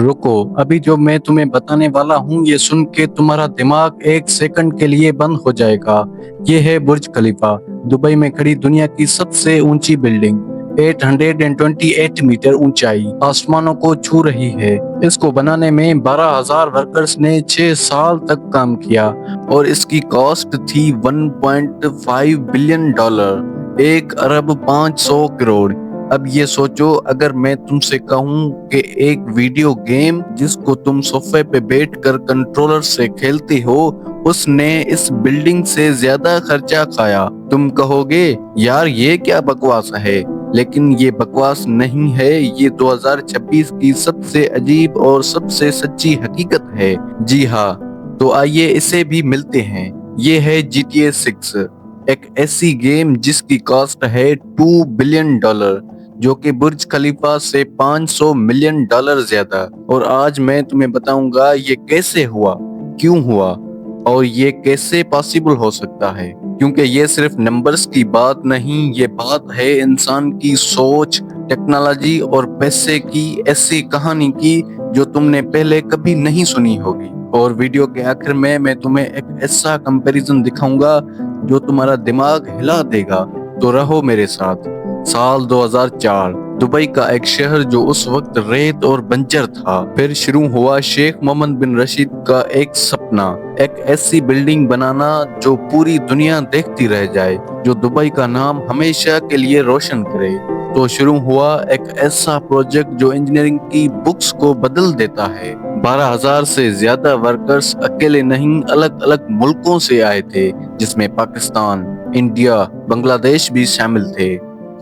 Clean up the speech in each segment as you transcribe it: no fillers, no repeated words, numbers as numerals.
रुको, अभी जो मैं तुम्हें बताने वाला हूँ ये सुन के तुम्हारा दिमाग एक सेकंड के लिए बंद हो जाएगा। ये है बुर्ज खलीफा, दुबई में खड़ी दुनिया की सबसे ऊंची बिल्डिंग। 828 मीटर ऊंचाई आसमानों को छू रही है। इसको बनाने में 12,000 वर्कर्स ने 6 साल तक काम किया और इसकी कॉस्ट थी 1.5 बिलियन डॉलर, 1 अरब 500 करोड़। अब ये सोचो, अगर मैं तुमसे कहूं कि एक वीडियो गेम जिसको तुम सोफे पे बैठकर कंट्रोलर से खेलते हो, उसने इस बिल्डिंग से ज्यादा खर्चा खाया, तुम कहोगे यार ये क्या बकवास है। लेकिन ये बकवास नहीं है, ये 2026 की सबसे अजीब और सबसे सच्ची हकीकत है। जी हाँ, तो आइए इसे भी मिलते हैं। ये है GTA 6, एक ऐसी गेम जिसकी कॉस्ट है 2 बिलियन डॉलर, जो कि बुर्ज खलीफा से 500 मिलियन डॉलर ज्यादा। और आज मैं तुम्हें बताऊंगा ये कैसे हुआ, क्यों हुआ और ये कैसे पॉसिबल हो सकता है। क्योंकि ये सिर्फ नंबर्स की बात नहीं, ये बात है इंसान की सोच, टेक्नोलॉजी और पैसे की ऐसी कहानी की जो तुमने पहले कभी नहीं सुनी होगी। और वीडियो के आखिर में मैं तुम्हें एक ऐसा कंपैरिजन दिखाऊंगा जो तुम्हारा दिमाग हिला देगा। तो रहो मेरे साथ। साल 2004, दुबई का एक शहर जो उस वक्त रेत और बंजर था। फिर शुरू हुआ शेख मोहम्मद बिन रशीद का एक सपना, एक ऐसी बिल्डिंग बनाना जो पूरी दुनिया देखती रह जाए, जो दुबई का नाम हमेशा के लिए रोशन करे। तो शुरू हुआ एक ऐसा प्रोजेक्ट जो इंजीनियरिंग की बुक्स को बदल देता है। 12,000 से ज्यादा वर्कर्स अकेले नहीं, अलग अलग मुल्कों से आए थे, जिसमें पाकिस्तान, इंडिया, बांग्लादेश भी शामिल थे।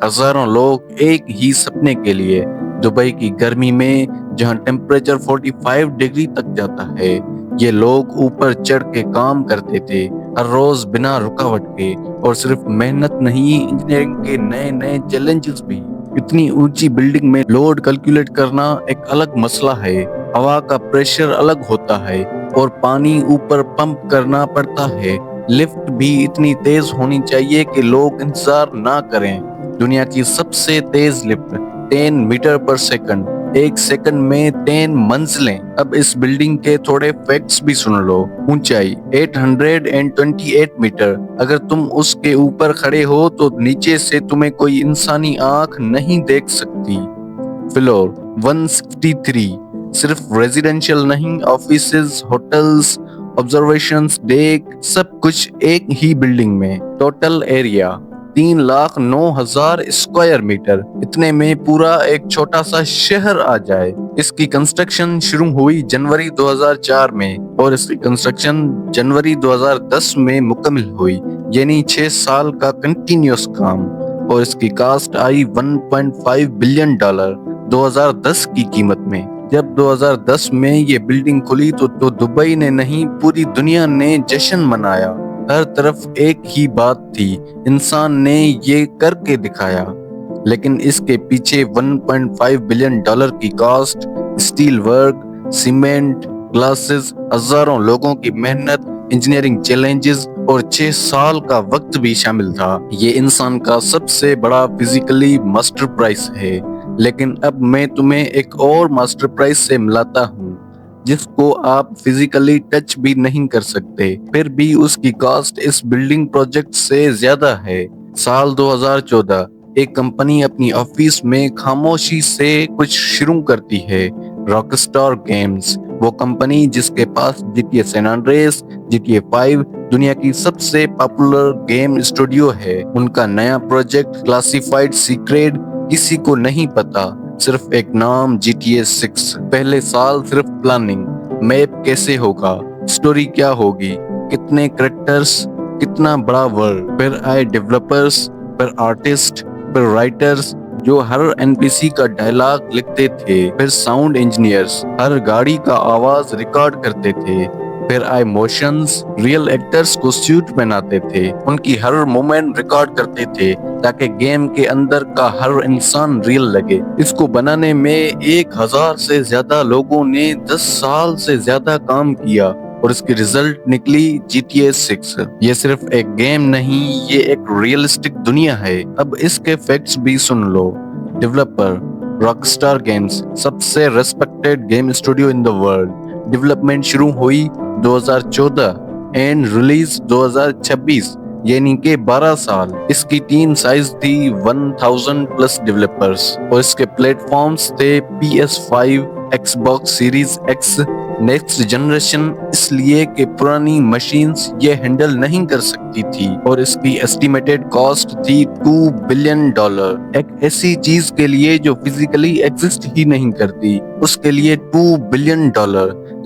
हजारों लोग एक ही सपने के लिए, दुबई की गर्मी में जहां टेम्परेचर 45 डिग्री तक जाता है, ये लोग ऊपर चढ़ के काम करते थे, हर रोज बिना रुकावट के। और सिर्फ मेहनत नहीं, इंजीनियरिंग के नए नए चैलेंजेस भी। इतनी ऊंची बिल्डिंग में लोड कैलकुलेट करना एक अलग मसला है, हवा का प्रेशर अलग होता है और पानी ऊपर पंप करना पड़ता है। लिफ्ट भी इतनी तेज होनी चाहिए कि लोग इंतजार ना करें। दुनिया की सबसे तेज लिफ्ट 10 मीटर पर सेकंड, एक सेकंड में 10 मंजिलें। अब इस बिल्डिंग के थोड़े फैक्ट्स भी सुन लो। ऊंचाई 828 मीटर, अगर तुम उसके ऊपर खड़े हो तो नीचे से तुम्हें कोई इंसानी आंख नहीं देख सकती। फ्लोर 163, सिर्फ रेजिडेंशियल नहीं, ऑफिसेज, होटल्स, ऑब्जर्वेशंस डेक, सब कुछ एक ही बिल्डिंग में। टोटल एरिया 3,09,000 स्क्वायर मीटर, इतने में पूरा एक छोटा सा शहर आ जाए। इसकी कंस्ट्रक्शन शुरू हुई जनवरी 2004 में और इसकी कंस्ट्रक्शन जनवरी 2010 में मुकम्मल हुई, यानी 6 साल का कंटिन्यूअस काम। और इसकी कास्ट आई 1.5 बिलियन डॉलर 2010 की कीमत में। जब 2010 में ये बिल्डिंग खुली तो दुबई ने नहीं, पूरी दुनिया ने जश्न मनाया। हर तरफ एक ही बात थी, इंसान ने ये करके दिखाया। लेकिन इसके पीछे 1.5 बिलियन डॉलर की cost, steel work, cement, glasses, हजारों लोगों की मेहनत, इंजीनियरिंग चैलेंजेस और 6 साल का वक्त भी शामिल था। ये इंसान का सबसे बड़ा फिजिकली मास्टर प्राइस है। लेकिन अब मैं तुम्हें एक और मास्टर प्राइस से मिलाता हूँ, जिसको आप फिजिकली टच भी नहीं कर सकते, फिर भी उसकी कॉस्ट इस बिल्डिंग प्रोजेक्ट से ज्यादा है। साल 2014, एक कंपनी अपनी ऑफिस में खामोशी से कुछ शुरू करती है, रॉकस्टार गेम्स। वो कंपनी जिसके पास GTA सैन एंड्रेस, GTA 5 दुनिया की सबसे पॉपुलर गेम स्टूडियो है। उनका नया प्रोजेक्ट क्लासिफाइड सीक्रेट, किसी को नहीं पता, सिर्फ एक नाम, GTA 6। पहले साल सिर्फ प्लानिंग, मैप कैसे होगा, स्टोरी क्या होगी, कितने कैरेक्टर्स, कितना बड़ा वर्ल्ड। फिर आए डेवलपर्स, फिर आर्टिस्ट, फिर राइटर्स जो हर NPC का डायलॉग लिखते थे, फिर साउंड इंजीनियर्स हर गाड़ी का आवाज रिकॉर्ड करते थे, फिर आए मोशंस, रियल एक्टर्स को सूट पहनाते थे, उनकी हर मूवमेंट रिकॉर्ड करते थे ताकि गेम के अंदर का हर इंसान रियल लगे। इसको बनाने में 1,000 से ज्यादा लोगों ने 10 साल से ज्यादा काम किया और इसकी रिजल्ट निकली GTA 6। ये सिर्फ एक गेम नहीं, ये एक रियलिस्टिक दुनिया है। अब इसके फैक्ट्स भी सुन लो। डेवलपर रॉकस्टार गेम्स, सबसे respected game studio in the world. Development शुरू हुई 2014 एंड रिलीज 2026, यानी कि 12 साल। इसकी टीम साइज थी 1000 प्लस डेवलपर्स और इसके प्लेटफॉर्म्स थे PS5, Xbox series X, next generation, इसलिए कि पुरानी मशीन्स ये हैंडल नहीं कर सकती थी और इसकी एस्टिमेटेड कॉस्ट थी $2 बिलियन। एक ऐसी चीज के लिए जो फिजिकली एग्जिस्ट ही नहीं करती, उसके लिए $2 बिलियन।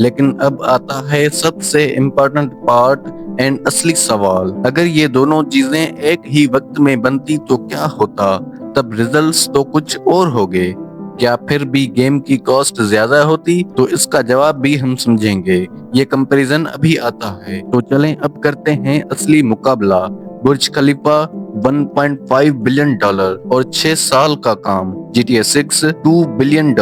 लेकिन अब आता है सबसे इम्पोर्टेंट पार्ट एंड असली सवाल, अगर ये दोनों चीजें एक ही वक्त में बनती तो क्या होता? तब रिजल्ट्स तो कुछ और हो गए। क्या फिर भी गेम की कॉस्ट ज्यादा होती? तो इसका जवाब भी हम समझेंगे। ये कंपैरिजन अभी आता है, तो चलें अब करते हैं असली मुकाबला। बुर्ज खलीफा $1.5 बिलियन और 6 साल का काम। GTA 6 $2 बिलियन,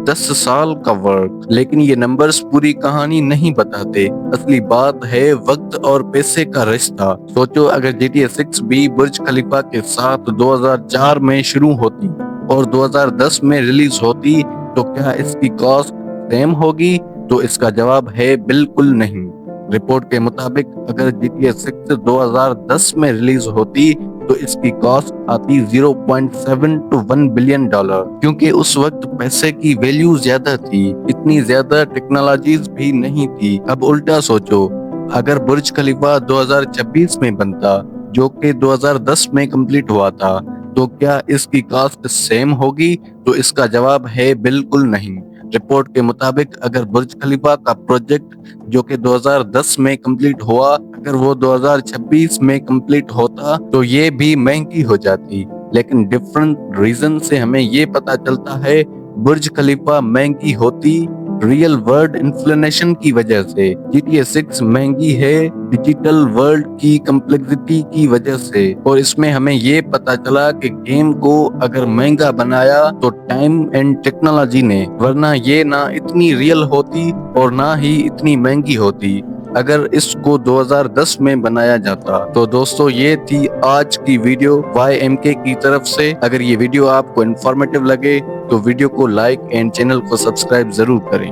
10 साल का वर्क। लेकिन ये नंबर्स पूरी कहानी नहीं बताते। असली बात है वक्त और पैसे का रिश्ता। सोचो अगर GTA 6 भी बुर्ज खलीफा के साथ 2004 में शुरू होती और 2010 में रिलीज होती, तो क्या इसकी कॉस्ट सेम होगी? तो इसका जवाब है बिल्कुल नहीं। रिपोर्ट के मुताबिक अगर GTA 6 2010 में रिलीज होती तो इसकी कॉस्ट आती 0.7 to $1 बिलियन, क्योंकि उस वक्त पैसे की वैल्यू ज्यादा थी, इतनी ज्यादा टेक्नोलॉजीज भी नहीं थी। अब उल्टा सोचो, अगर बुर्ज खलीफा 2026 में बनता, जो कि 2010 में कंप्लीट हुआ था, तो क्या इसकी कॉस्ट सेम होगी? तो इसका जवाब है बिल्कुल नहीं। रिपोर्ट के मुताबिक अगर बुर्ज खलीफा का प्रोजेक्ट जो कि 2010 में कंप्लीट हुआ, अगर वो 2026 में कंप्लीट होता तो ये भी महंगी हो जाती। लेकिन डिफरेंट रीजन से हमें ये पता चलता है बुर्ज खलीफा महंगी होती रियल वर्ल्ड इन्फ्लेशन की वजह से। GTA 6 महंगी है डिजिटल वर्ल्ड की कम्प्लेक्सिटी की वजह से। और इसमें हमें ये पता चला कि गेम को अगर महंगा बनाया तो टाइम एंड टेक्नोलॉजी ने, वरना ये ना इतनी रियल होती और ना ही इतनी महंगी होती अगर इसको 2010 में बनाया जाता। तो दोस्तों ये थी आज की वीडियो YMK की तरफ से। अगर ये वीडियो आपको इन्फॉर्मेटिव लगे तो वीडियो को लाइक एंड चैनल को सब्सक्राइब जरूर करें।